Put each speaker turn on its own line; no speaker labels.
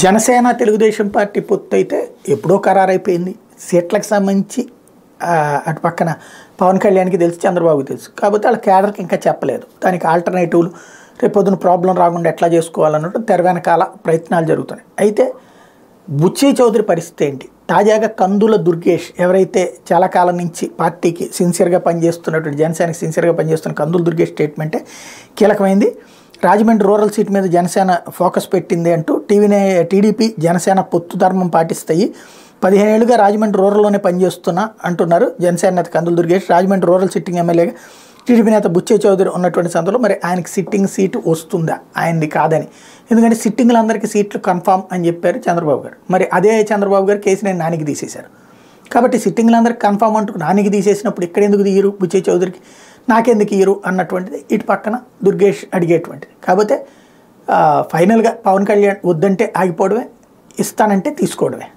Janasena Telugu Desam party పొత్తు అయితే ఎప్పుడో ఖరారైపోయింది. సీట్లకు సంబంధించి అటు పక్కన పవన్ కళ్యాణ్కి తెలుసు, చంద్రబాబుకి తెలుసు. కాకపోతే వాళ్ళ కేడర్కి ఇంకా చెప్పలేదు. దానికి ఆల్టర్నేటివ్లు రేపొద్దున ప్రాబ్లం రాకుండా ఎట్లా చేసుకోవాలన్నట్టు తెర వెనకాల ప్రయత్నాలు జరుగుతున్నాయి. అయితే బుచ్చయ్య చౌదరి పరిస్థితి ఏంటి? తాజాగా కందుల దుర్గేష్ ఎవరైతే చాలా కాలం నుంచి పార్టీకి సిన్సియర్గా పనిచేస్తున్నటువంటి, జనసేనకి సిన్సియర్గా పనిచేస్తున్న కందుల దుర్గేష్ స్టేట్మెంటే కీలకమైంది. రాజమండ్రి రూరల్ సీట్ మీద జనసేన ఫోకస్ పెట్టింది అంటూ టీడీపీ జనసేన పొత్తు ధర్మం పాటిస్తాయి. 15 ఏళ్లుగా రాజమండ్రి రూరల్లోనే పనిచేస్తున్నా అంటున్నారు జనసేన నేత కందుల దుర్గేష్. రాజమండ్రి రూరల్ సిట్టింగ్ ఎమ్మెల్యేగా టీడీపీ నేత బుచ్చయ్య చౌదరి ఉన్నటువంటి సందర్భంలో మరి ఆయనకి సిట్టింగ్ సీటు వస్తుందా? ఆయనది కాదని, ఎందుకంటే సిట్టింగ్లందరికీ సీట్లు కన్ఫామ్ అని చెప్పారు చంద్రబాబు గారు. మరి అదే చంద్రబాబు గారు కేసీఆర్ నానికి తీసేశారు. కాబట్టి సిట్టింగ్లందరికీ కన్ఫామ్ అంటూ నానికి తీసేసినప్పుడు ఇక్కడ ఎందుకు తీయరు బుచ్చయ్య చౌదరికి, నాకెందుకు ఇయ్యరు అన్నటువంటిది ఇటు పక్కన దుర్గేష్ అడిగేటువంటిది. కాకపోతే ఫైనల్గా పవన్ కళ్యాణ్ వద్దంటే ఆగిపోవడమే, ఇస్తానంటే తీసుకోవడమే.